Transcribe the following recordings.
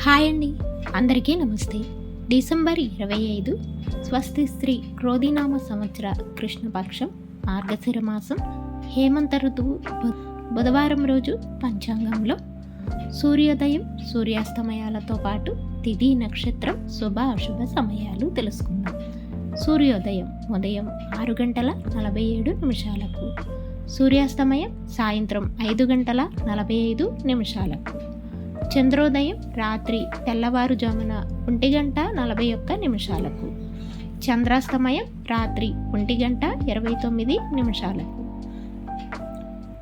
Hi అండి, అందరికీ నమస్తే. డిసెంబర్ 25 స్వస్తి శ్రీ క్రోధినామ సంవత్సర కృష్ణపక్షం మార్గశిర మాసం హేమంత ఋతువు బుధవారం రోజు పంచాంగంలో సూర్యోదయం సూర్యాస్తమయాలతో పాటు తిథి నక్షత్రం శుభ అశుభ సమయాలు తెలుసుకుందాం. సూర్యోదయం ఉదయం 6:47 సూర్యాస్తమయం సాయంత్రం 5:45. చంద్రోదయం రాత్రి తెల్లవారుజామున 1:41. చంద్రాస్తమయం రాత్రి 1:29.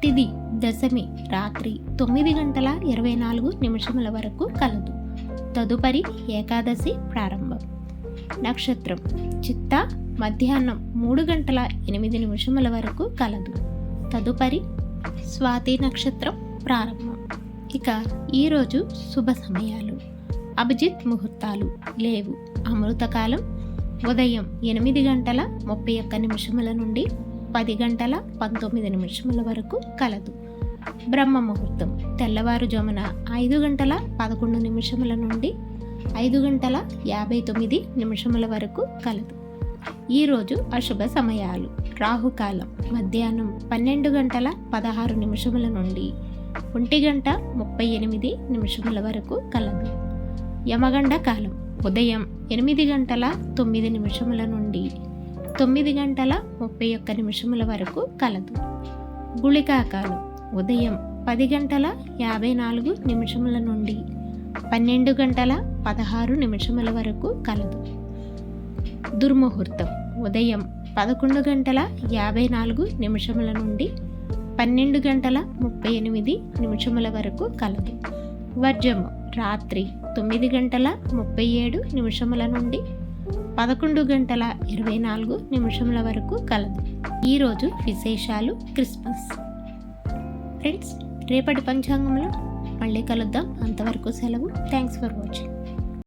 తిథి దశమి రాత్రి 9:24 వరకు కలదు. తదుపరి ఏకాదశి ప్రారంభం. నక్షత్రం చిత్త మధ్యాహ్నం 3:08 వరకు కలదు. తదుపరి స్వాతి నక్షత్రం ప్రారంభం. ఇక ఈరోజు శుభ సమయాలు. అభిజిత్ ముహూర్తాలు లేవు. అమృతకాలం ఉదయం 8:31 నుండి 10:19 వరకు కలదు. బ్రహ్మ ముహూర్తం తెల్లవారుజామున 5:11 నుండి 5:59 వరకు కలదు. ఈరోజు అశుభ సమయాలు. రాహుకాలం మధ్యాహ్నం 12:16 నుండి 1:38 వరకు కలదు. యమగండ కాలం ఉదయం 8:09 నుండి 9:31 వరకు కలదు. గుళికా కాలం ఉదయం 10:54 నుండి 12:16 వరకు కలదు. దుర్ముహూర్తం ఉదయం 11:54 నుండి 12:38 వరకు కలదు. వర్జము రాత్రి 9:37 నుండి 11:24 వరకు కలదు. ఈరోజు విశేషాలు. క్రిస్మస్. ఫ్రెండ్స్, రేపటి పంచాంగంలో మళ్ళీ కలుద్దాం. అంతవరకు సెలవు. Thanks for watching.